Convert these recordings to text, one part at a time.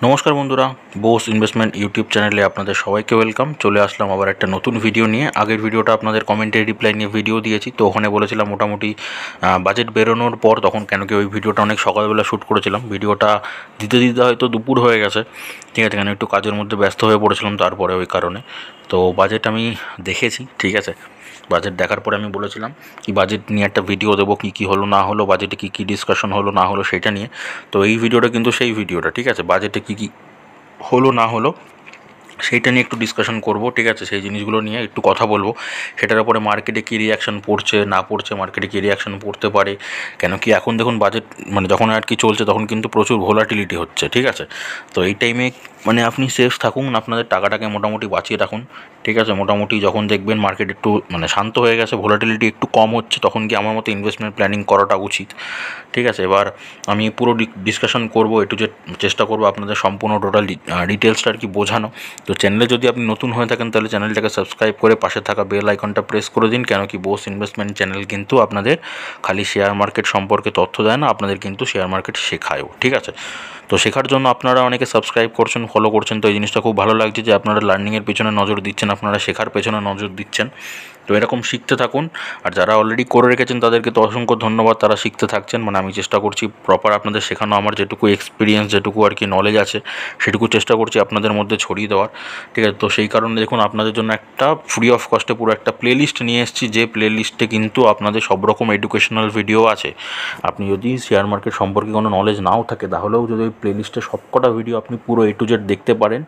নমস্কার বন্ধুরা, Bose investment YouTube চ্যানেলে আপনাদের সবাইকে ওয়েলকাম। চলে আসলাম আবার একটা নতুন ভিডিও নিয়ে। আগের ভিডিওটা আপনাদের কমেন্টের রিপ্লাই নিয়ে ভিডিও দিয়েছি, তো ওখানে বলেছিলাম মোটামুটি বাজেট বেরোনোর পর, তখন কেন কি ওই ভিডিওটা অনেক সকালবেলা শ্যুট করেছিলাম। ভিডিওটা দিতে দিতে হয়তো দুপুর হয়ে গেছে, ঠিক আছে, কেন একটু কাজের মধ্যে ব্যস্ত হয়ে পড়েছিলাম তারপরে ওই কারণে। তো বাজেট আমি দেখেছি, ঠিক আছে। বাজেট দেখার পরে আমি বলেছিলাম কি বাজেট নিয়ে একটা ভিডিও দেবো, কী কী হলো না হলো, বাজেটে কী কী ডিসকাশন হলো না হলো সেটা নিয়ে। তো এই ভিডিওটা কিন্তু সেই ভিডিওটা, ঠিক আছে। বাজেটে কী কী হলো না হলো সেইটা নিয়ে একটু ডিসকাশন করব, ঠিক আছে। সেই জিনিসগুলো নিয়ে একটু কথা বলবো। সেটার উপরে মার্কেটে কী রিয়াকশান পড়ছে না পড়ছে, মার্কেটে কী রিয়াকশান পড়তে পারে, কেন কি এখন দেখুন বাজেট মানে যখন আর কি চলছে তখন কিন্তু প্রচুর ভোলাটিলিটি হচ্ছে, ঠিক আছে। তো এই টাইমে মানে আপনি সেফ থাকুন, আপনাদের টাকাটাকে মোটামুটি বাঁচিয়ে রাখুন, ঠিক আছে। মোটামুটি যখন দেখবেন মার্কেট একটু মানে শান্ত হয়ে গেছে, ভোলাটিলিটি একটু কম হচ্ছে, তখন কি আমার মতো ইনভেস্টমেন্ট প্ল্যানিং করাটা উচিত, ঠিক আছে। এবার আমি পুরো ডিসকাশন করব, একটু যে চেষ্টা করবো আপনাদের সম্পূর্ণ টোটাল ডিটেলসটা আর কি বোঝানো। তো চ্যানেলে যদি আপনি নতুন হয়ে থাকেন তাহলে চ্যানেলটাকে সাবস্ক্রাইব করে পাশে থাকা বেল আইকনটা প্রেস করে দিন, কেন কি বোস ইনভেস্টমেন্ট চ্যানেল কিন্তু আপনাদের খালি শেয়ার মার্কেট সম্পর্কে তথ্য দেয় না, আপনাদের কিন্তু শেয়ার মার্কেট শেখায়ও, ঠিক আছে। তো শেখার জন্য আপনারা অনেকে সাবস্ক্রাইব করছেন, ফলো করছেন, তো এই জিনিসটা খুব ভালো লাগছে যে আপনারা লার্নিংয়ের পেছনে নজর দিচ্ছেন, আপনারা শেখার পেছনে নজর দিচ্ছেন। তো এরকম শিখতে থাকুন। আর যারা অলরেডি করে রেখেছেন তাদেরকে তো অসংখ্য ধন্যবাদ, তারা শিখতে থাকছেন। মানে আমি চেষ্টা করছি প্রপার আপনাদের শেখানো, আমার যেটুকু এক্সপিরিয়েন্স যেটুকু আর কি নলেজ আছে সেটুকু চেষ্টা করছি আপনাদের মধ্যে ছড়িয়ে দেওয়ার, ঠিক আছে। তো সেই কারণে দেখুন আপনাদের জন্য একটা ফ্রি অফ কস্টে পুরো একটা প্লেলিস্ট নিয়ে এসেছি, যে প্লেলিস্টে কিন্তু আপনাদের সব রকম এডুকেশনাল ভিডিও আছে। আপনি যদি শেয়ার মার্কেট সম্পর্কে কোনো নলেজ নাও থাকে তাহলেও যদি ওই প্লেলিস্টে সবকটা ভিডিও আপনি পুরো A to Z দেখতে পারেন,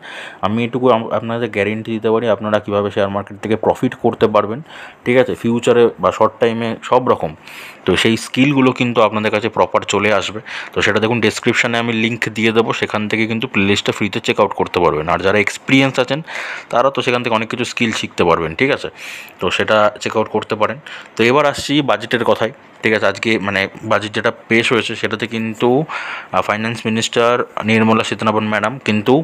আমি এটুকু আপনাদের গ্যারেন্টি দিতে পারি আপনারা কীভাবে শেয়ার মার্কেট থেকে প্রফিট করতে পারবেন, ঠিক আছে, ফিউচারে বা শর্ট টাইমে সব রকম। তো সেই স্কিলগুলো কিন্তু আপনাদের কাছে প্রপার চলে আসবে। তো সেটা দেখুন ডেসক্রিপশানে আমি লিঙ্ক দিয়ে দেবো, সেখান থেকে কিন্তু প্লেলিস্টটা ফ্রিতে চেক আউট করতে পারবেন। আর যারা এক্সপিরিয়েন্স আছেন তারা তো সেখান থেকে অনেক কিছু স্কিল শিখতে পারবেন, ঠিক আছে। তো সেটা চেক আউট করতে পারেন। তো এবার আসছি বাজেটের কথায়, ঠিক আছে। আজকে মানে বাজেট যেটা পেশ হয়েছে সেটাতে কিন্তু finance minister Nirmala Sitharaman madam কিন্তু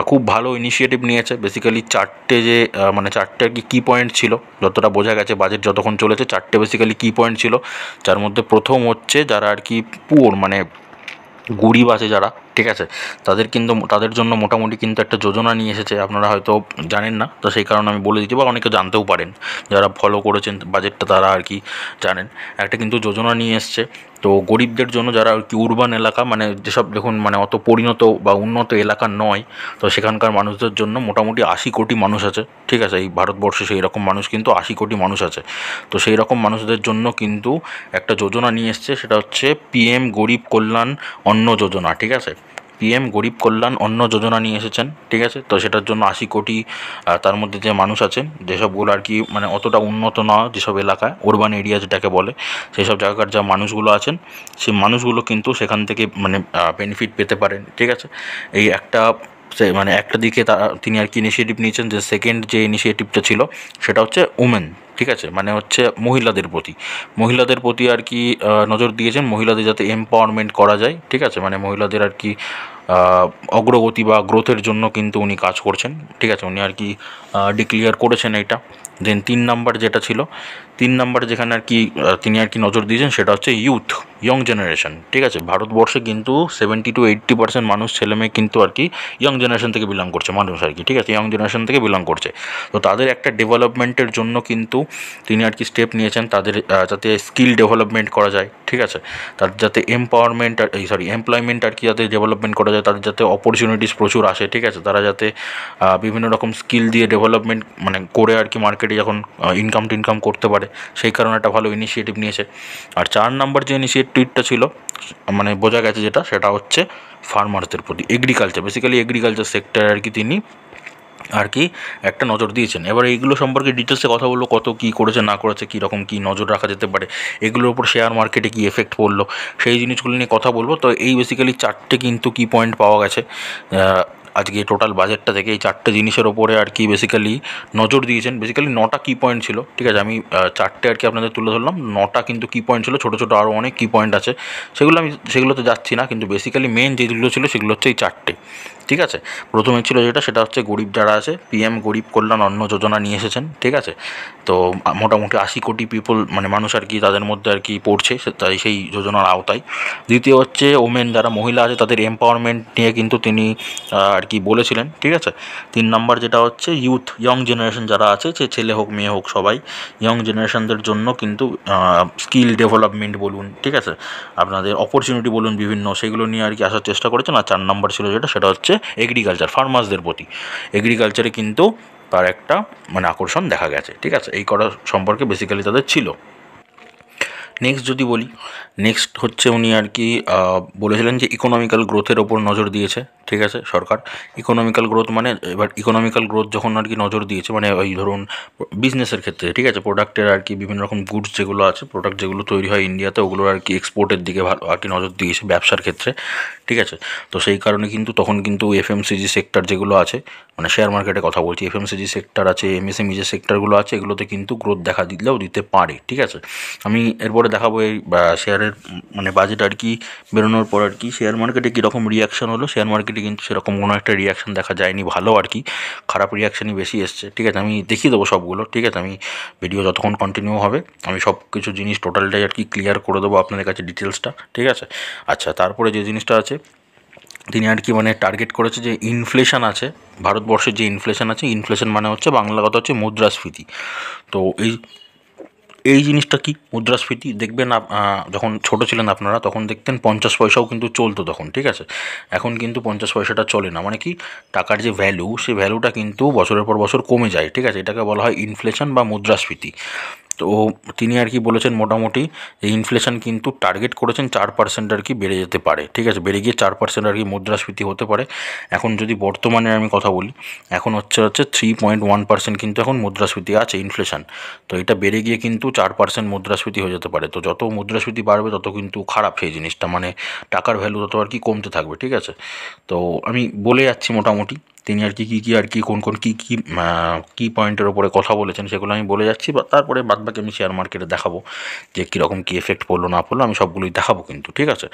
খুব ভালো ইনিশিয়েটিভ নিয়েছে। বেসিক্যালি চারটে যে মানে চারটে আর কি কী পয়েন্ট ছিল, যতটা বোঝা গেছে বাজেট যতক্ষণ চলেছে চারটে বেসিক্যালি কী পয়েন্ট ছিল। যার মধ্যে প্রথম হচ্ছে যারা আর কি পুয়ার মানে গরিব আছে যারা, ঠিক আছে, তাদের জন্য মোটামুটি কিন্তু একটা যোজনা নিয়ে এসেছে, আপনারা হয়তো জানেন না, তো সেই কারণে আমি বলে দিচ্ছি, বা অনেকে জানতেও পারেন, যারা ফলো করেছেন বাজেটটা তারা আর কি জানেন। একটা কিন্তু যোজনা নিয়ে এসছে, তো গরিবদের জন্য, যারা আর কি উরবান এলাকা মানে যেসব দেখুন মানে অত পরিণত বা উন্নত এলাকা নয়, তো সেখানকার মানুষদের জন্য মোটামুটি 80 কোটি মানুষ আছে, ঠিক আছে। এই ভারতবর্ষে সেই রকম মানুষ কিন্তু 80 কোটি মানুষ আছে। তো সেই রকম মানুষদের জন্য কিন্তু একটা যোজনা নিয়ে এসছে, সেটা হচ্ছে PM গরিব কল্যাণ অন্ন যোজনা, ঠিক আছে। PM গরিব কল্যাণ অন্ন যোজনা নিয়ে এসেছেন, ঠিক আছে। তো সেটার জন্য 80 কোটি, তার মধ্যে যে মানুষ আছেন যেসবগুলো আর কি মানে অতটা উন্নত নয়, যেসব এলাকায় আরবান এরিয়া যেটাকে বলে, সেই সব জায়গার যা মানুষগুলো আছেন সেই মানুষগুলো কিন্তু সেখান থেকে মানে বেনিফিট পেতে পারেন, ঠিক আছে। এই একটা মানে একটা দিকে তিনি আর কি ইনিশিয়েটিভ নিয়েছেন। যে সেকেন্ড যে ইনিশিয়েটিভটা ছিল সেটা হচ্ছে উমেন, ঠিক আছে, মানে হচ্ছে মহিলাদের প্রতি আর কি নজর দিয়েছেন, মহিলাদের যাতে এম্পাওয়ারমেন্ট করা যায়, ঠিক আছে, মানে মহিলাদের আর কি অগ্রগতি বা গ্রোথের জন্য কিন্তু উনি কাজ করছেন, ঠিক আছে। উনি আর কি ডিক্লিয়ার করেছেন এটা। দেন 3 নাম্বার যেটা ছিল, 3 নাম্বার যেখানে আর কি তিনি আর কি নজর দিয়েছেন সেটা হচ্ছে ইয়ং জেনারেশন, ঠিক আছে। ভারতবর্ষে কিন্তু 70 to 80% মানুষ ছেলেমেয়ে কিন্তু আর কি ইয়ং জেনারেশন থেকে বিলং করছে, মানুষ আর কি, ঠিক আছে, ইয়ং জেনারেশন থেকে বিলং করছে। তো তাদের একটা ডেভেলপমেন্টের জন্য কিন্তু তিনি আর কি স্টেপ নিয়েছেন, তাদের যাতে স্কিল ডেভেলপমেন্ট করা যায়, ঠিক আছে, তাদের যাতে এমপ্লয়মেন্ট আর কি যাতে ডেভেলপমেন্ট করা যায়, তাদের যাতে অপরচুনিটিস প্রচুর আসে, ঠিক আছে, তারা যাতে বিভিন্ন রকম স্কিল দিয়ে ডেভেলপমেন্ট মানে করে আর কি মার্কেটে যখন ইনকাম করতে পারে, সেই কারণে একটা ভালো ইনিশিয়েটিভ নিয়েছে। আর 4 নাম্বার যে ইনিশিয়েটিভটা ছিল মানে বোঝা গেছে যেটা, সেটা হচ্ছে ফার্মারদের প্রতি, বেসিক্যালি এগ্রিকালচার সেক্টর আর কি তিনি আর কি একটা নজর দিয়েছেন। এবার এইগুলো সম্পর্কে ডিটেলসে কথা বলবো, কত কী করেছে না করেছে, কী রকম কী নজর রাখা যেতে পারে, এগুলোর উপর শেয়ার মার্কেটে কী এফেক্ট পড়লো, সেই জিনিসগুলো নিয়ে কথা বলবো। তো এই বেসিক্যালি চারটে কিন্তু কী পয়েন্ট পাওয়া গেছে আজকে টোটাল বাজেটটা থেকে, এই চারটে জিনিসের ওপরে আর কি বেসিক্যালি নজর দিয়েছেন। বেসিক্যালি 9টা কী পয়েন্ট ছিল, ঠিক আছে, আমি চারটে আর কি আপনাদের তুলে ধরলাম। 9টা কিন্তু কী পয়েন্ট ছিল, ছোটো ছোটো আরও অনেক কী পয়েন্ট আছে, সেগুলোতে যাচ্ছি না, কিন্তু বেসিক্যালি মেন যেগুলো ছিল সেগুলো হচ্ছে এই চারটে, ঠিক আছে। প্রথমে ছিল যেটা, সেটা হচ্ছে গরিব যারা আছে পিএম গরিব কল্যাণ অন্ন যোজনা নিয়ে এসেছেন, ঠিক আছে। তো মোটামুটি 80 কোটি পিপল মানে মানুষ আর কি তাদের মধ্যে আর কি পড়ছে, তাই সেই যোজনার আওতায়। দ্বিতীয় হচ্ছে ওমেন, যারা মহিলা আছে তাদের এম্পাওয়ারমেন্ট নিয়ে কিন্তু তিনি আর কি বলেছিলেন, ঠিক আছে। 3 নম্বর যেটা হচ্ছে ইয়ুথ, ইয়ং জেনারেশন যারা আছে, সে ছেলে হোক মেয়ে হোক সবাই, ইয়ং জেনারেশনদের জন্য কিন্তু স্কিল ডেভেলপমেন্ট বলুন, ঠিক আছে, আপনাদের অপরচুনিটি বলুন বিভিন্ন, সেগুলো নিয়ে আর কি আসার চেষ্টা করেছেন। আর 4 নম্বর ছিল যেটা, সেটা হচ্ছে এগ্রিকালচার, ফার্মার্সদের প্রতি। এগ্রিকালচারে কিন্তু তার একটা মানে আকর্ষণ দেখা গেছে, ঠিক আছে। এই করা সম্পর্কে বেসিক্যালি তাদের ছিল। নেক্সট যদি বলি, নেক্সট হচ্ছে উনি আর কি বলেছিলেন যে ইকোনমিক্যাল গ্রোথের ওপর নজর দিয়েছে, ঠিক আছে, সরকার। ইকোনমিক্যাল গ্রোথ মানে, এবার ইকোনমিক্যাল গ্রোথ যখন আর কি নজর দিয়েছে মানে ওই ধরুন বিজনেসের ক্ষেত্রে, ঠিক আছে, প্রোডাক্টের আর কি বিভিন্ন রকম গুডস যেগুলো আছে, প্রোডাক্ট যেগুলো তৈরি হয় ইন্ডিয়াতে, ওগুলোর আর কি এক্সপোর্টের দিকে ভালো আর কি নজর দিয়েছে ব্যবসার ক্ষেত্রে, ঠিক আছে। তো সেই কারণে কিন্তু তখন কিন্তু এফএমসিজি সেক্টর যেগুলো আছে, মানে শেয়ার মার্কেটে কথা বলছি, এফএমসিজি সেক্টর আছে, এমএসএমই যে সেক্টরগুলো আছে, এগুলোতে কিন্তু গ্রোথ দেখা দিলেও দিতে পারে, ঠিক আছে। আমি এরপরে দেখাবো এই শেয়ারের মানে বাজেট আর কি বেরোনোর পর আর কি শেয়ার মার্কেটে কীরকম রিয়াকশন হলো। শেয়ার মার্কেটে কিন্তু সেরকম কোনো একটা রিয়াকশন দেখা যায়নি ভালো আর কি, খারাপ রিয়াকশানই বেশি এসছে, ঠিক আছে। আমি দেখিয়ে দেবো সবগুলো, ঠিক আছে। আমি ভিডিও যতক্ষণ কন্টিনিউ হবে আমি সব কিছু জিনিস টোটালটাই আর কি ক্লিয়ার করে দেবো আপনাদের কাছে ডিটেলসটা, ঠিক আছে। আচ্ছা, তারপরে যে জিনিসটা আছে, তিনি আর কি মানে টার্গেট করেছে যে ইনফ্লেশন আছে ভারতবর্ষের, যে ইনফ্লেশন আছে, ইনফ্লেশন মানে হচ্ছে বাংলা কথা হচ্ছে মুদ্রাস্ফীতি। তো এই জিনিসটা কি মুদ্রাস্ফীতি, দেখবেন যখন ছোট ছিলেন আপনারা তখন দেখতেন 50 পয়সাও কিন্তু চলতো তখন, ঠিক আছে। এখন কিন্তু 50 পয়সাটা চলে না, মানে কি টাকার যে ভ্যালু, সেই ভ্যালুটা কিন্তু বছরের পর বছর কমে যায়, ঠিক আছে। এটাকে বলা হয় ইনফ্লেশন বা মুদ্রাস্ফীতি। তো তিনি আর কি বলেছেন মোটামুটি এই ইনফ্লেশন কিন্তু টার্গেট করেছেন 4% আর কি বেড়ে যেতে পারে, ঠিক আছে, বেড়ে গিয়ে 4% আর কি মুদ্রাস্ফীতি হতে পারে। এখন যদি বর্তমানে আমি কথা বলি, এখন হচ্ছে 3.1% কিন্তু এখন মুদ্রাস্ফীতি আছে ইনফ্লেশন। তো এটা বেড়ে গিয়ে কিন্তু 4% মুদ্রাস্ফীতি হয়ে যেতে পারে। তো যত মুদ্রাস্ফীতি বাড়বে তত কিন্তু খারাপ সেই জিনিসটা, মানে টাকার ভ্যালু তত আর কি কমতে থাকবে, ঠিক আছে। তো আমি বলে যাচ্ছি মোটামুটি তিনি আর কি কী আর কি কোন কী পয়েন্টের ওপরে কথা বলেছেন সেগুলো আমি বলে যাচ্ছি, বা তারপরে বাদবাকি আমি শেয়ার মার্কেটে দেখাবো যে কীরকম কী এফেক্ট পড়লো না পড়লো, আমি সবগুলোই দেখাবো কিন্তু, ঠিক আছে।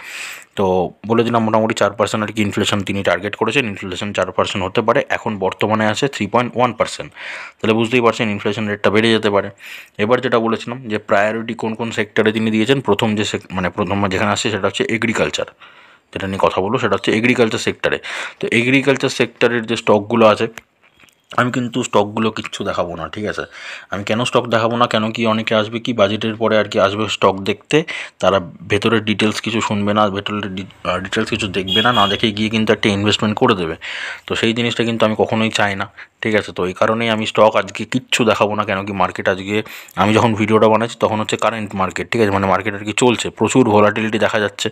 তো বলে দিলাম মোটামুটি 4% আর কি ইনফ্লেশন তিনি টার্গেট করেছেন, ইনফ্লেশন 4% হতে পারে, এখন বর্তমানে আছে 3.1%। তাহলে বুঝতেই পারছেন ইনফ্লেশন রেটটা বেড়ে যেতে পারে। এবার যেটা বলেছিলাম যে প্রায়োরিটি কোন কোন সেক্টরে তিনি দিয়েছেন, প্রথম যেখানে আসছে সেটা হচ্ছে এগ্রিকালচার, যেটা নিয়ে কথা বলবো সেটা হচ্ছে এগ্রিকালচার সেক্টরে। তো এগ্রিকালচার সেক্টরের যে স্টকগুলো আছে, আমি কিন্তু স্টকগুলো কিচ্ছু দেখাবো না, ঠিক আছে। আমি কেন স্টক দেখাবো না, কেন কি অনেকে আসবে কি বাজেটের পরে আর কি আসবে স্টক দেখতে, তারা ভেতরের ডিটেলস কিছু শুনবে না, ভেতরের ডিটেলস কিছু দেখবে না, না দেখে গিয়ে কিন্তু একটা ইনভেস্টমেন্ট করে দেবে। তো সেই জিনিসটা কিন্তু আমি কখনোই চাই না, ঠিক আছে। তো এই কারণেই আমি স্টক আজকে কিচ্ছু দেখাবো না, কেন কি মার্কেট আজকে আমি যখন ভিডিওটা বানাচ্ছি তখন হচ্ছে কারেন্ট মার্কেট, ঠিক আছে, মানে মার্কেট আর কি চলছে, প্রচুর ভোলাটিলিটি দেখা যাচ্ছে।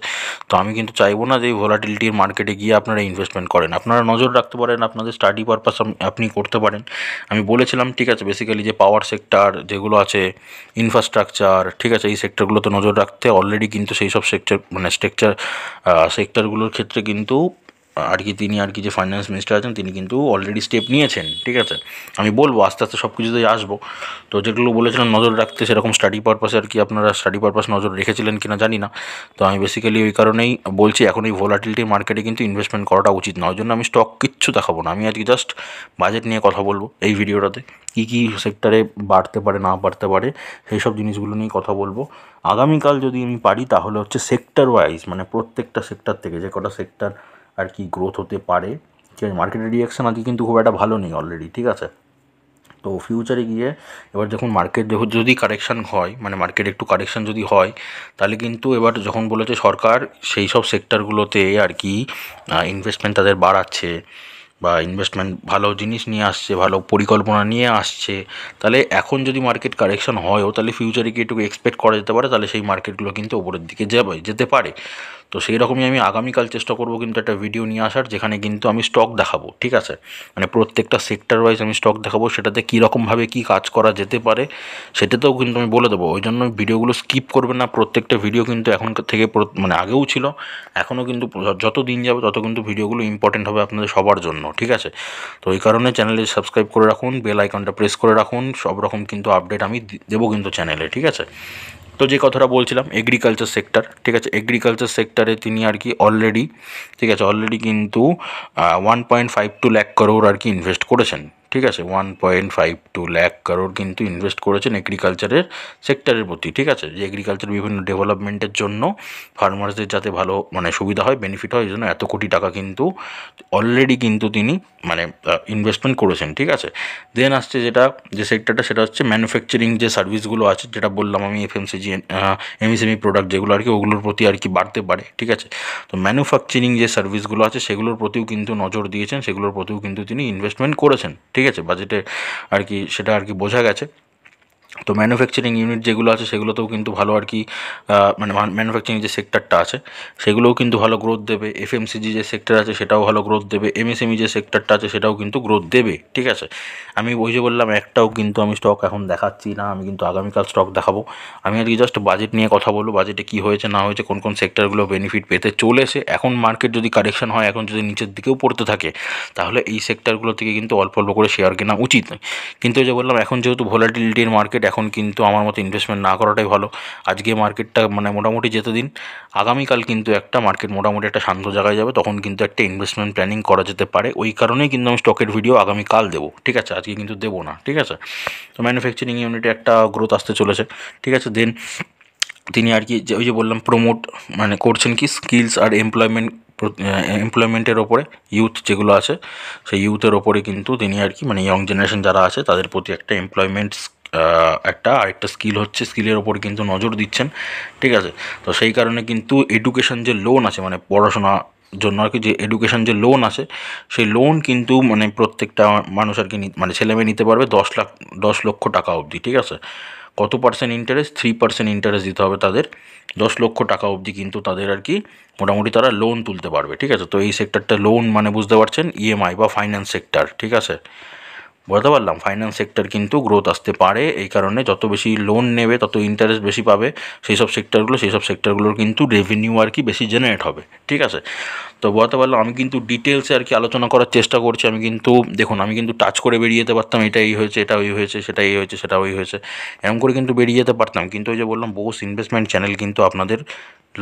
তো আমি কিন্তু চাইবো না যে এই ভোলাটিলিটির মার্কেটে গিয়ে আপনারা ইনভেস্টমেন্ট করেন। আপনারা নজর রাখতে পারেন, আপনাদের স্টাডি পারপাস আপনি করতে পারেন। আমি বলেছিলাম, ঠিক আছে, বেসিক্যালি যে পাওয়ার সেক্টর যেগুলো আছে, ইনফ্রাস্ট্রাকচার, ঠিক আছে, এই সেক্টরগুলোতে নজর রাখতে অলরেডি কিন্তু সেই সব সেক্টর মানে সেক্টরগুলোর ক্ষেত্রে কিন্তু আর কি তিনি আর কি যে ফাইন্যান্স মিনিস্টার আছেন তিনি কিন্তু অলরেডি স্টেপ নিয়েছেন, ঠিক আছে। আমি বলবো আস্তে আস্তে সব কিছুতেই আসবো। তো যেগুলো বলেছিলাম নজর রাখতে, সেরকম স্টাডি পারপাসে আর কি আপনারা স্টাডি পারপাস নজর রেখেছিলেন কিনা জানি না। তো আমি বেসিক্যালি ওই কারণেই বলছি এখন এই ভোলাটিলিটি মার্কেটে কিন্তু ইনভেস্টমেন্ট করাটা উচিত না, ওই জন্য আমি স্টক কিচ্ছু দেখাবো না। আমি আজকে জাস্ট বাজেট নিয়ে কথা বলবো এই ভিডিওটাতে, কী কী সেক্টরে বাড়তে পারে না বাড়তে পারে সেই সব জিনিসগুলো নিয়ে কথা বলবো। আগামীকাল যদি আমি পারি তাহলে হচ্ছে সেক্টর ওয়াইজ, মানে প্রত্যেকটা সেক্টর থেকে যে কটা সেক্টর আর কি গ্রোথ হতে পারে, ঠিক আছে। মার্কেটের রিয়াকশান আজকে কিন্তু খুব একটা ভালো নেই অলরেডি, ঠিক আছে। তো ফিউচারে গিয়ে এবার যখন মার্কেট যদি কারেকশান হয়, মানে মার্কেট একটু কারেকশান যদি হয়, তাহলে কিন্তু এবার যখন বলেছে সরকার সেই সব সেক্টরগুলোতে আর কি ইনভেস্টমেন্ট তাদের বাড়াচ্ছে, বা ইনভেস্টমেন্ট ভালো জিনিস নিয়ে আসছে, ভালো পরিকল্পনা নিয়ে আসছে, তাহলে এখন যদি মার্কেট কারেকশন হয়ও তাহলে ফিউচারে কি একটু এক্সপেক্ট করা যেতে পারে, তাহলে সেই মার্কেটগুলো কিন্তু ওপরের দিকে যেতে পারে। তো সেই রকমই আমি আগামীকাল চেষ্টা করবো কিন্তু একটা ভিডিও নিয়ে আসার, যেখানে কিন্তু আমি স্টক দেখাবো, ঠিক আছে, মানে প্রত্যেকটা সেক্টর ওয়াইজ আমি স্টক দেখাবো, সেটাতে কীরকমভাবে কী কাজ করা যেতে পারে সেটাতেও কিন্তু আমি বলে দেবো। ওই জন্য ভিডিওগুলো স্কিপ করবেন না, প্রত্যেকটা ভিডিও কিন্তু এখন থেকে মানে আগেও ছিল, এখনও কিন্তু যত দিন যাবে তত কিন্তু ভিডিওগুলো ইম্পর্টেন্ট হবে আপনাদের সবার জন্য, ঠিক আছে। তো এই কারণে চ্যানেলে সাবস্ক্রাইব করে রাখুন, বেল আইকনটা প্রেস করে রাখুন, সব রকম কিন্তু আপডেট আমি দেবো কিন্তু চ্যানেলে, ঠিক আছে। তো যে কথাটা বলছিলাম এগ্রিকালচার সেক্টর, ঠিক আছে, এগ্রিকালচার সেক্টরে তিনি আর কি অলরেডি, ঠিক আছে, অলরেডি কিন্তু 1.52 লাখ করোড় আর কি ইনভেস্ট করেছেন, ঠিক আছে, 1.52 লাখ করোড় কিন্তু ইনভেস্ট করেছেন এগ্রিকালচারের সেক্টরের প্রতি, ঠিক আছে, যে এগ্রিকালচার বিভিন্ন ডেভেলপমেন্টের জন্য ফার্মার্সদের যাতে ভালো মানে সুবিধা হয়, বেনিফিট হয়, এই জন্য এত কোটি টাকা কিন্তু অলরেডি কিন্তু তিনি মানে ইনভেস্টমেন্ট করেছেন, ঠিক আছে। দেন আসছে যেটা যে সেক্টরটা, সেটা হচ্ছে ম্যানুফ্যাকচারিং যে সার্ভিসগুলো আছে, যেটা বললাম আমি এফএমসিজি, এমএসএমই প্রোডাক্ট যেগুলো আর কি, ওগুলোর প্রতি আর কি বাড়তে পারে, ঠিক আছে। তো ম্যানুফ্যাকচারিং যে সার্ভিসগুলো আছে সেগুলোর প্রতিও কিন্তু নজর দিয়েছেন, সেগুলোর প্রতিও কিন্তু তিনি ইনভেস্টমেন্ট করেছেন, ঠিক আছে, বাজেটে আর কি সেটা আর কি বোঝা গেছে। তো ম্যানুফ্যাকচারিং ইউনিট যেগুলো আছে সেগুলোতেও কিন্তু ভালো আর কি মানে ম্যানুফ্যাকচারিং যে সেক্টরটা আছে সেগুলোও কিন্তু ভালো গ্রোথ দেবে, এফএমসিজি যে সেক্টর আছে সেটাও ভালো গ্রোথ দেবে, এমএসএমই যে সেক্টরটা আছে সেটাও কিন্তু গ্রোথ দেবে, ঠিক আছে। আমি ওই যে বললাম একটাও কিন্তু আমি স্টক এখন দেখাচ্ছি না, আমি কিন্তু আগামীকাল স্টক দেখাবো। আমি আজকে জাস্ট বাজেট নিয়ে কথা বলবো, বাজেটে কী হয়েছে না হয়েছে, কোন কোন সেক্টরগুলো বেনিফিট পেতে চলেছে। এখন মার্কেট যদি কারেকশন হয়, এখন যদি নিচের দিকেও পড়তে থাকে, তাহলে এই সেক্টরগুলো থেকে কিন্তু অল্প অল্প করে শেয়ার কেনা উচিত। কিন্তু ওই যে বললাম এখন যেহেতু ভোলাটিলিটির মার্কেট, এখন কিন্তু আমার মতো ইনভেস্টমেন্ট না করাটাই ভালো। আজকে মার্কেটটা মানে মোটামুটি যেতে দিন, আগামীকাল কিন্তু একটা মার্কেট মোটামুটি একটা শান্ত জায়গায় যাবে, তখন কিন্তু একটা ইনভেস্টমেন্ট প্ল্যানিং করা যেতে পারে। ওই কারণেই কিন্তু আমি স্টকের ভিডিও আগামীকাল দেবো, ঠিক আছে, আজকে কিন্তু দেবো না, ঠিক আছে। তো ম্যানুফ্যাকচারিং ইউনিটে একটা গ্রোথ আসতে চলেছে, ঠিক আছে। দেন তিনি আর কি যে ওই যে বললাম প্রমোট মানে করছেন কি স্কিলস আর এমপ্লয়মেন্টের ওপরে, ইউথ যেগুলো আছে সেই ইউথের ওপরে কিন্তু তিনি আর কি মানে ইয়ং জেনারেশন যারা আছে তাদের প্রতি একটা এমপ্লয়মেন্ট একটা আরেকটা স্কিল হচ্ছে, স্কিলের ওপর কিন্তু নজর দিচ্ছেন, ঠিক আছে। তো সেই কারণে কিন্তু এডুকেশন যে লোন আছে মানে পড়াশোনা জন্য আর কি, যে এডুকেশন যে লোন আছে সেই লোন কিন্তু মানে প্রত্যেকটা মানুষ আর কি মানে ছেলেমেয়ে নিতে পারবে 10 লক্ষ টাকা অবধি, ঠিক আছে। কত পার্সেন্ট ইন্টারেস্ট? 3% ইন্টারেস্ট দিতে হবে তাদের, 10 লক্ষ টাকা অবধি কিন্তু তাদের আর কি মোটামুটি তারা লোন তুলতে পারবে, ঠিক আছে। তো এই সেক্টরটা লোন মানে বুঝতে পারছেন, ইএমআই বা ফাইন্যান্স সেক্টর, ঠিক আছে, বলতে পারলাম ফাইন্যান্স সেক্টর কিন্তু গ্রোথ আসতে পারে। এই কারণে যত বেশি লোন নেবে তত ইন্টারেস্ট বেশি পাবে সেই সব সেক্টরগুলোর কিন্তু রেভিনিউ আর কি বেশি জেনারেট হবে, ঠিক আছে। তো বলতে পারলাম আমি কিন্তু ডিটেলসে আর কি আলোচনা করার চেষ্টা করছি। আমি কিন্তু দেখুন আমি কিন্তু টাচ করে বেরিয়ে যেতে পারতাম, এটা এই হয়েছে, এটা ওই হয়েছে, সেটা এই হয়েছে, সেটা ওই হয়েছে, এরকম করে কিন্তু বেরিয়ে যেতে পারতাম। কিন্তু ওই যে বললাম বোস ইনভেস্টমেন্ট চ্যানেল কিন্তু আপনাদের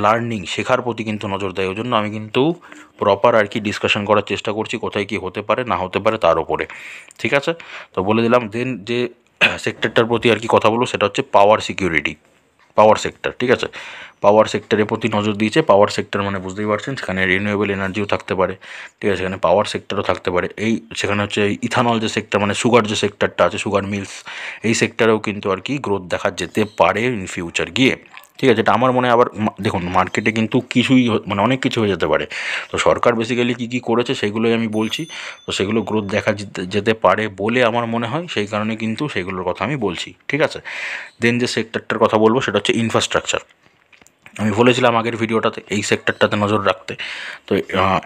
লার্নিং শেখার প্রতি কিন্তু নজর দেয়, ওই জন্য আমি কিন্তু প্রপার আর কি ডিসকাশন করার চেষ্টা করছি কোথায় কী হতে পারে না হতে পারে তার উপরে, ঠিক আছে। তো বলে দিলাম। দেন যে সেক্টরটার প্রতি আর কি কথা বলবো সেটা হচ্ছে পাওয়ার সিকিউরিটি, পাওয়ার সেক্টর, ঠিক আছে। পাওয়ার সেক্টরের প্রতি নজর দিয়েছে। পাওয়ার সেক্টর মানে বুঝতেই পারছেন সেখানে রিনিউয়েবল এনার্জিও থাকতে পারে, ঠিক আছে, সেখানে পাওয়ার সেক্টরও থাকতে পারে। সেখানে হচ্ছে ইথানল যে সেক্টর মানে সুগার যে সেক্টরটা আছে, সুগার মিলস, এই সেক্টরেও কিন্তু আর কি গ্রোথ দেখা যেতে পারে ইন ফিউচার গিয়ে, ঠিক আছে। এটা আমার মনে হয়। আবার দেখুন মার্কেটে কিন্তু কিছুই মানে অনেক কিছু হয়ে যেতে পারে। তো সরকার বেসিক্যালি কী কী করেছে সেগুলোই আমি বলছি। তো সেগুলো গ্রোথ দেখা যেতে পারে বলে আমার মনে হয়, সেই কারণে কিন্তু সেগুলোর কথা আমি বলছি, ঠিক আছে। দেন যে সেক্টরটার কথা বলবো সেটা হচ্ছে ইনফ্রাস্ট্রাকচার। আমি বলেছিলাম আগের ভিডিওটাতে এই সেক্টরটাতে নজর রাখতে। তো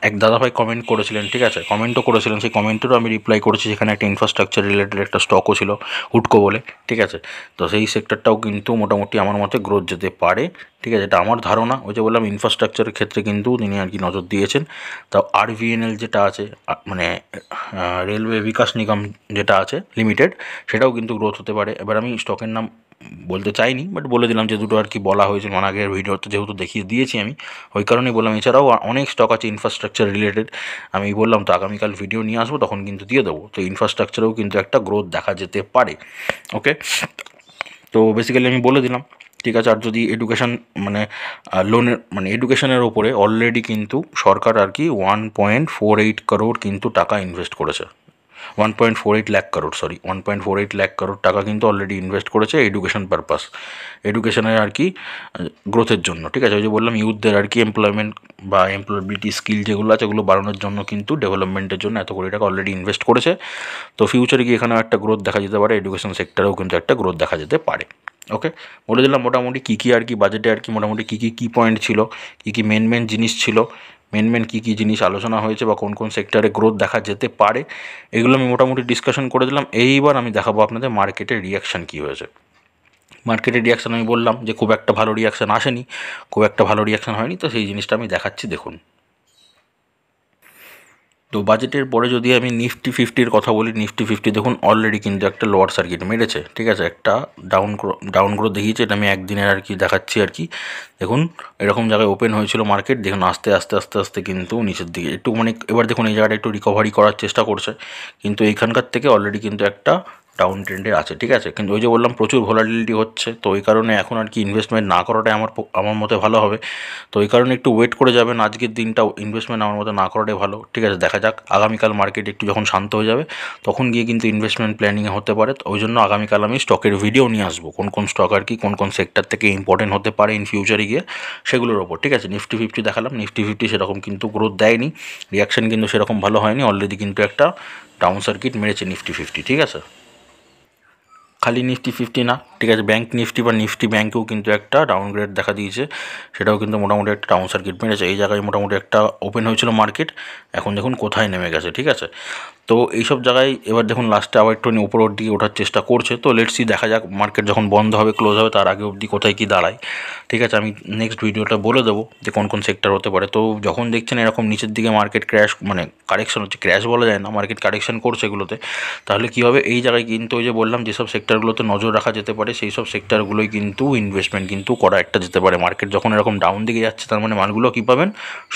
এক দাদাভাই কমেন্ট করেছিলেন, ঠিক আছে, কমেন্টও করেছিলেন, সেই কমেন্টেরও আমি রিপ্লাই করেছি। সেখানে একটা ইনফ্রাস্ট্রাকচার রিলেটেড একটা স্টকও ছিল হুডকো বলে, ঠিক আছে। তো সেই সেক্টরটাও কিন্তু মোটামুটি আমার মতে গ্রোথ যেতে পারে, ঠিক আছে, এটা আমার ধারণা। ওই যে বললাম ইনফ্রাস্ট্রাকচারের ক্ষেত্রে কিন্তু তিনি আর কি নজর দিয়েছেন। তো আরভিএনএল যেটা আছে মানে রেলওয়ে বিকাশ নিগম যেটা আছে লিমিটেড, সেটাও কিন্তু গ্রোথ হতে পারে। এবার আমি স্টকের নাম বলতে চাইনি, বাট বলে দিলাম যে দুটো আর কি বলা হয়েছে, মানে আগের ভিডিওতে যেহেতু দেখিয়ে দিয়েছি আমি, ওই কারণেই বললাম। এছাড়াও অনেক স্টক আছে ইনফ্রাস্ট্রাকচার রিলেটেড, আমি বললাম তো আগামীকাল ভিডিও নিয়ে আসবো তখন কিন্তু দিয়ে দেবো। তো ইনফ্রাস্ট্রাকচারেও কিন্তু একটা গ্রোথ দেখা যেতে পারে, ওকে। তো বেসিক্যালি আমি বলে দিলাম, ঠিক আছে। আর যদি এডুকেশন মানে লোনের মানে এডুকেশনের ওপরে অলরেডি কিন্তু সরকার আর কি 1.48 করোড় কিন্তু টাকা ইনভেস্ট করেছে, 1.48 লাখ করোড়, সরি 1.48 লাখ করোড় টাকা কিন্তু অলরেডি ইনভেস্ট করেছে এডুকেশন পারপাস, এডুকেশনের আর কি গ্রোথের জন্য, ঠিক আছে। ওই যে বললাম ইউথদের আর কি এমপ্লয়মেন্ট বা এমপ্লয়াবিলিটি স্কিল যেগুলো আছে ওগুলো বাড়ানোর জন্য কিন্তু ডেভেলপমেন্টের জন্য এত কোটি টাকা অলরেডি ইনভেস্ট করেছে। তো ফিউচারে গিয়ে এখানেও একটা গ্রোথ দেখা যেতে পারে, এডুকেশন সেক্টরেও কিন্তু একটা গ্রোথ দেখা যেতে পারে, ওকে। বলে দিলাম মোটামুটি কী কী আর কি বাজেটে আর কি মোটামুটি কী পয়েন্ট ছিল, কী মেন জিনিস ছিল, মেন কী জিনিস আলোচনা হয়েছে বা কোন কোন সেক্টরে গ্রোথ দেখা যেতে পারে, এগুলো আমি মোটামুটি ডিসকাশন করে দিলাম। এইবার আমি দেখাবো আপনাদের মার্কেটের রিয়াকশান কী হয়েছে। মার্কেটের রিয়াকশান আমি বললাম যে খুব একটা ভালো রিয়াকশান আসেনি, খুব একটা ভালো রিয়াকশান হয়নি। তো সেই জিনিসটা আমি দেখাচ্ছি, দেখুন। তো তো বাজেটের পরে যদি আমি নিফটি ফিফটির কথা বলি, নিফটি ফিফটি দেখুন অলরেডি কিন্তু একটা লোয়ার সার্কিট মেরেছে, ঠিক আছে, একটা ডাউন গ্রোথ দেখিয়েছে। এটা আমি একদিনের আর কি দেখাচ্ছি আর কি। দেখুন এরকম জায়গায় ওপেন হয়েছিল মার্কেট, দেখুন আস্তে আস্তে আস্তে আস্তে কিন্তু নিচের দিকে একটু মানে এবার দেখুন এই জায়গাটা একটু রিকভারি করার চেষ্টা করছে, কিন্তু এইখানকার থেকে অলরেডি কিন্তু একটা ডাউন ট্রেন্ডে আছে, ঠিক আছে। কিন্তু ওই যে বললাম প্রচুর ভোলাটিলিটি হচ্ছে, তো ওই কারণে এখন আর কি ইনভেস্টমেন্ট না করাটাই আমার মতে ভালো হবে। তো ওই কারণে একটু ওয়েট করে যাবেন, আজকের দিনটা ইনভেস্টমেন্ট আমার মতে না করাটাই ভালো, ঠিক আছে। দেখা যাক আগামীকাল মার্কেট একটু যখন শান্ত হয়ে যাবে তখন গিয়ে কিন্তু ইনভেস্টমেন্ট প্ল্যানিং হতে পারে। তো ওই জন্য আগামীকাল আমি স্টকের ভিডিও নিয়ে আসবো, কোন কোন স্টক আর কি কোন কোন সেক্টর থেকে ইম্পর্টেন্ট হতে পারে ইন ফিউচারে গিয়ে সেগুলোর ওপর, ঠিক আছে। নিফটি ফিফটি দেখালাম, নিফটি ফিফটি সেরকম কিন্তু গ্রোথ দেয়নি, রিয়াকশন কিন্তু সেরকম ভালো হয়নি, অলরেডি কিন্তু একটা ডাউন সার্কিট মেরেছে নিফটি ফিফটি, ঠিক আছে। খালি নিফটি ফিফটি না, ঠিক আছে, ব্যাঙ্ক নিফটি বা নিফটি ব্যাঙ্কেও কিন্তু একটা ডাউনগ্রেড দেখা দিয়েছে, সেটাও কিন্তু মোটামুটি একটা ডাউন সার্কিট মেরেছে। এই জায়গায় মোটামুটি একটা ওপেন হয়েছিল মার্কেট, এখন দেখুন কোথায় নেমে গেছে, ঠিক আছে। তো এইসব জায়গায় এবার দেখুন লাস্টে আবার একটু উপরের দিকে ওঠার চেষ্টা করছে, তো লেটস সি, দেখা যাক মার্কেট যখন বন্ধ হবে ক্লোজ হবে তার আগে অবধি কোথায় কী দাঁড়ায়, ঠিক আছে। আমি নেক্সট ভিডিওটা বলে দেবো যে কোন কোন সেক্টর হতে পারে। তো যখন দেখছেন এরকম নিচের দিকে মার্কেট ক্র্যাশ মানে কারেকশন হচ্ছে, ক্র্যাশ বলা যায় না, মার্কেট কারেকশন করছে এগুলোতে, তাহলে কী হবে এই জায়গায় কিন্তু ওই যে বললাম যেসব সেক্টরগুলোতে নজর রাখা যেতে পারে সেই সব সেক্টরগুলোই কিন্তু ইনভেস্টমেন্ট কিন্তু করা একটা যেতে পারে। মার্কেট যখন এরকম ডাউন দিকে যাচ্ছে তার মানে মালগুলো কী পাবেন,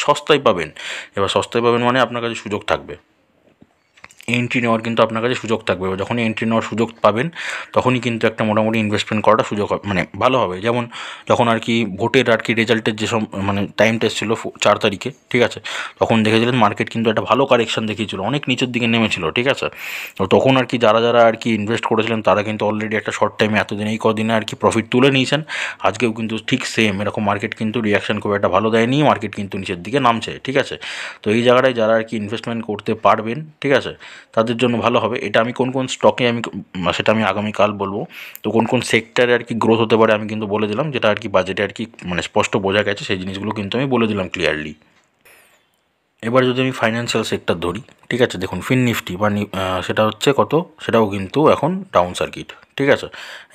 সস্তায় পাবেন। এবার সস্তায় পাবেন মানে আপনার কাছে সুযোগ থাকবে, এন্ট্রি নেওয়ার কিন্তু আপনার কাছে সুযোগ থাকবে। যখনই এন্ট্রি নেওয়ার সুযোগ পাবেন তখনই কিন্তু একটা মোটামুটি ইনভেস্টমেন্ট করাটা সুযোগ হবে, মানে ভালো হবে। যেমন যখন আর কি ভোটের আর কি রেজাল্টের যেসব মানে টাইম টেস্ট ছিল 4 তারিখে, ঠিক আছে, তখন দেখেছিলেন মার্কেট কিন্তু একটা ভালো কারেকশন দেখিয়েছিল, অনেক নিচের দিকে নেমেছিল, ঠিক আছে। তো তখন আর কি যারা যারা আর কি ইনভেস্ট করেছিলেন তারা কিন্তু অলরেডি একটা শর্ট টাইমে এতদিন এই কদিনে আর কি প্রফিট তুলে নিয়েছেন। আজকেও কিন্তু ঠিক সেম এরকম মার্কেট কিন্তু রিয়াকশন খুব একটা ভালো দেয়নি, মার্কেট কিন্তু নিচের দিকে নামছে, ঠিক আছে। তো এই জায়গাটায় যারা আর কি ইনভেস্টমেন্ট করতে পারবেন, ঠিক আছে, তাদের জন্য ভালো হবে। এটা আমি কোন কোন স্টকে সেটা আমি আগামীকাল বলবো। তো কোন কোন সেক্টরে আর কি গ্রোথ হতে পারে আমি কিন্তু বলে দিলাম, যেটা আর কি বাজেটে আর কি মানে স্পষ্ট বোঝা গেছে সেই জিনিসগুলো কিন্তু আমি বলে দিলাম ক্লিয়ারলি। এবার যদি আমি ফাইন্যান্সিয়াল সেক্টর ধরি, ঠিক আছে, দেখুন ফিন নিফটি বা সেটা হচ্ছে কত, সেটাও কিন্তু এখন ডাউন সার্কিট, ঠিক আছে।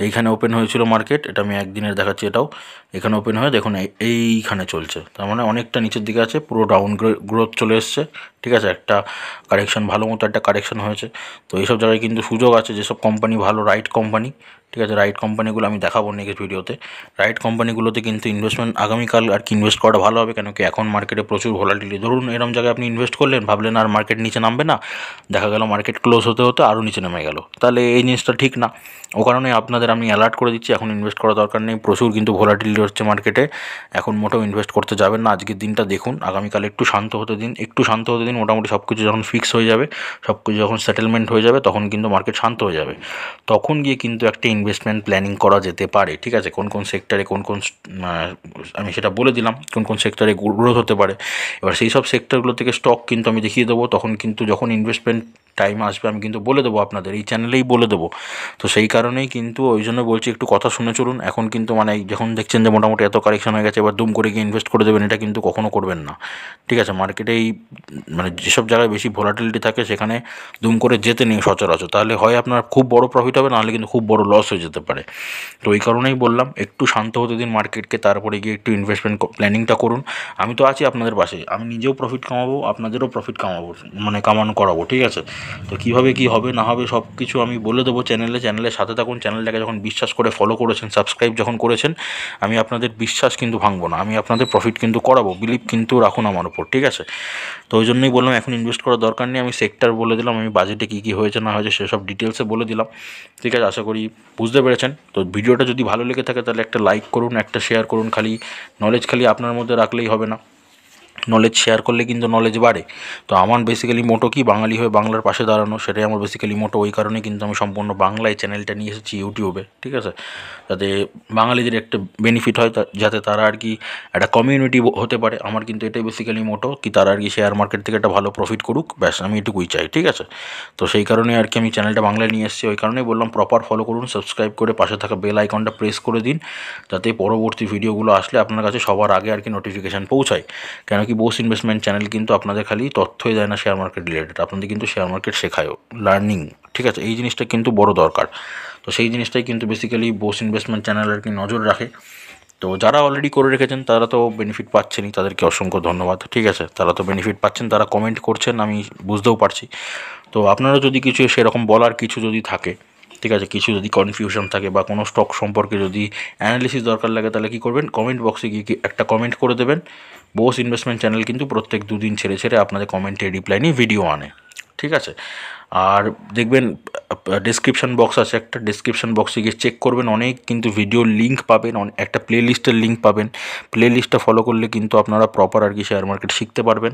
এইখানে ওপেন হয়েছিল মার্কেট, এটা আমি একদিনের দেখাচ্ছি, এটাও এখানে ওপেন হয়ে দেখুন এইখানে চলছে, তার মানে অনেকটা নিচের দিকে আছে, পুরো ডাউন গ্রোথ চলে এসছে, ঠিক আছে। একটা কারেকশন, ভালো মতো একটা কারেকশন হয়েছে। তো এইসব জায়গায় কিন্তু সুযোগ আছে, যেসব কোম্পানি ভালো রাইট কোম্পানি, ঠিক আছে, রাইট কোম্পানিগুলো আমি দেখাবো নেক্সট ভিডিওতে। রাইট কোম্পানিগুলোতে কিন্তু ইনভেস্টমেন্ট আগামীকাল আর কি ইনভেস্ট করাটা ভালো হবে, কেন কি এখন মার্কেটে প্রচুর ভোলাটিলিটি। ধরুন এরকম জায়গায় আপনি ইনভেস্ট করলেন, ভাবলেন আর মার্কেট নিচে নামবে না, দেখা গেল মার্কেট ক্লোজ হতে হতে আরও নিচে নেমে গেল, তাহলে এই জিনিসটা ঠিক না। ও কারণে আপনাদের আমি অ্যালার্ট করে দিচ্ছি, এখন ইনভেস্ট করা দরকার নেই, প্রচুর কিন্তু ভোলাটিলিটি হচ্ছে মার্কেটে, এখন মোটেও ইনভেস্ট করতে যাবেন না। আজকের দিনটা দেখুন, আগামীকাল একটু শান্ত হতে দিন, একটু শান্ত হতে দিন, মোটামুটি সব কিছু যখন ফিক্স হয়ে যাবে, সব কিছু যখন সেটেলমেন্ট হয়ে যাবে তখন কিন্তু মার্কেট শান্ত হয়ে যাবে, তখন গিয়ে কিন্তু একটা ইনভেস্টমেন্ট প্ল্যানিং করা যেতে পারে, ঠিক আছে। কোন কোন সেক্টরে কোন কোন আমি সেটা বলে দিলাম, কোন কোন সেক্টরে গ্রোথ হতে পারে। এবার সেই সব সেক্টরগুলো থেকে স্টক কিন্তু আমি দেখিয়ে দেবো, তখন কিন্তু যখন ইনভেস্টমেন্ট টাইম আসবে আমি কিন্তু বলে দেবো আপনাদের, এই চ্যানেলেই বলে দেবো। তো সেই কারণেই কিন্তু ওই জন্য বলছি একটু কথা শুনে চলুন। এখন কিন্তু মানে যখন দেখছেন যে মোটামুটি এত কারেকশন হয়ে গেছে, এবার দুম করে গিয়ে ইনভেস্ট করে দেবেন, এটা কিন্তু কখনো করবেন না, ঠিক আছে। মার্কেটেই মানে যেসব জায়গায় বেশি ভোলাটিলিটি থাকে সেখানে দুম করে যেতে নেই সচরাচর, তাহলে হয় আপনার খুব বড় প্রফিট হবে, নাহলে কিন্তু খুব বড় লস হয়ে যেতে পারে। তো এই কারণেই বললাম একটু শান্ত হতে দিন মার্কেটকে, তারপরে গিয়ে একটু ইনভেস্টমেন্ট প্ল্যানিংটা করুন। আমি তো আছি আপনাদের পাশে, আমি নিজেও প্রফিট কামাবো, আপনাদেরও প্রফিট কামাবো, মানে কামানো করাবো, ঠিক আছে। তো কীভাবে কী হবে না হবে সব কিছু আমি বলে দেবো চ্যানেলের সাথে থাকুন। চ্যানেলটাকে যখন বিশ্বাস করে ফলো করেছেন, সাবস্ক্রাইব যখন করেছেন, আমি আপনাদের বিশ্বাস কিন্তু ভাঙবো না, আমি আপনাদের প্রফিট কিন্তু করাবো, বিলিভ কিন্তু রাখুন আমার উপর, ঠিক আছে। তো ওই জন্যই বললাম এখন ইনভেস্ট করার দরকার নেই, আমি সেক্টর বলে দিলাম, আমি বাজেটে কী কী হয়েছে না হয়েছে সেসব ডিটেলসে বলে দিলাম, ঠিক আছে। আশা করি বুঝতে পেরেছেন। তো ভিডিওটা যদি ভালো লেগে থাকে তাহলে একটা লাইক করুন, একটা শেয়ার করুন, খালি নলেজ খালি আপনার মধ্যে রাখলেই হবে না, নলেজ শেয়ার করলে কিন্তু নলেজ বাড়ে। তো আমার বেসিক্যালি মোটো কি, বাঙালি হয়ে বাংলার পাশে দাঁড়ানো, সেটাই আমার বেসিক্যালি মোটো। ওই কারণে কিন্তু আমি সম্পূর্ণ বাংলায় চ্যানেলটা নিয়ে এসেছি ইউটিউবে, ঠিক আছে, যাতে বাঙালিদের একটা বেনিফিট হয়, যাতে তারা আর কি একটা কমিউনিটি হতে পারে। আমার কিন্তু এটাই বেসিক্যালি মোটো, কি তারা আর কি শেয়ার মার্কেট থেকে একটা ভালো প্রফিট করুক, ব্যাস আমি এটুকুই চাই, ঠিক আছে। তো সেই কারণে আর কি আমি চ্যানেলটা বাংলায় নিয়ে এসেছি, ওই কারণেই বললাম প্রপার ফলো করুন, সাবস্ক্রাইব করে পাশে থাকা বেল আইকনটা প্রেস করে দিন, যাতে পরবর্তী ভিডিওগুলো আসলে আপনার কাছে সবার আগে আর কি নোটিফিকেশান পৌঁছায়। কেন কি বোস ইনভেস্টমেন্ট চ্যানেল কিন্তু আপনাদের খালি তথ্যই দেয় না শেয়ার মার্কেট রিলেটেড, আপনাদের কিন্তু শেয়ার মার্কেট শেখায়ও, লার্নিং, ঠিক আছে। এই জিনিসটা কিন্তু বড় দরকার। তো সেই জিনিসটাই কিন্তু বেসিক্যালি বোস ইনভেস্টমেন্ট চ্যানেল আর কি নজর রাখে। তো যারা অলরেডি করে রেখেছেন তারা তো বেনিফিট পাচ্ছেনই, তাদেরকে অসংখ্য ধন্যবাদ। ঠিক আছে, তারা তো বেনিফিট পাচ্ছেন, তারা কমেন্ট করছেন, আমি বুঝতেও পারছি। তো আপনারা যদি কিছু সেরকম বলার কিছু যদি থাকে, ঠিক আছে, কিছু যদি কনফিউশন থাকে বা কোনো স্টক সম্পর্কে যদি অ্যানালিসিস দরকার লাগে, তাহলে কী করবেন, কমেন্ট বক্সে গিয়ে একটা কমেন্ট করে দেবেন। বোস ইনভেস্টমেন্ট চ্যানেল কিন্তু প্রত্যেক দুদিন ছেড়ে ছেড়ে আপনাদের কমেন্টে রিপ্লাই নিয়ে ভিডিও আনে। ঠিক আছে, আর দেখবেন ডেসক্রিপশন বক্স আছে একটা, ডেসক্রিপশন বক্সে গিয়ে চেক করবেন, অনেক কিন্তু ভিডিওর লিঙ্ক পাবেন, একটা প্লে লিস্টের লিঙ্ক পাবেন। প্লে লিস্টটা ফলো করলে কিন্তু আপনারা প্রপার আর কি শেয়ার মার্কেট শিখতে পারবেন।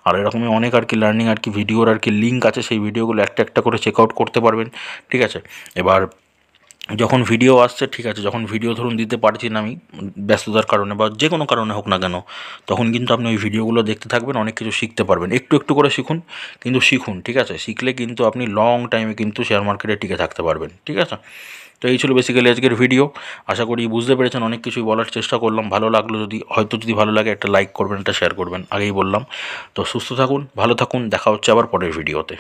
আর এরকমই অনেক আর কি লার্নিং আর কি ভিডিওর আর কি লিঙ্ক আছে, সেই ভিডিওগুলো একটা একটা করে চেক আউট করতে পারবেন। ঠিক আছে, এবার যখন ভিডিও আসছে, ঠিক আছে, যখন ভিডিও ধরুন দিতে পারছি না আমি ব্যস্ততার কারণে বা যে কোনো কারণে হোক না কেন, তখন কিন্তু আপনি ওই ভিডিওগুলো দেখতে থাকবেন, অনেক কিছু শিখতে পারবেন। একটু একটু করে শিখুন, কিন্তু শিখুন। ঠিক আছে, শিখলে কিন্তু আপনি লং টাইমে কিন্তু শেয়ার মার্কেটে টিকে থাকতে পারবেন। ঠিক আছে, তো এই ছিল বেসিক্যালি আজকের ভিডিও। আশা করি বুঝতে পেরেছেন, অনেক কিছুই বলার চেষ্টা করলাম। ভালো লাগলো, যদি ভালো লাগে একটা লাইক করবেন, একটা শেয়ার করবেন, আগেই বললাম। তো সুস্থ থাকুন, ভালো থাকুন, দেখা হচ্ছে আবার পরের ভিডিওতে।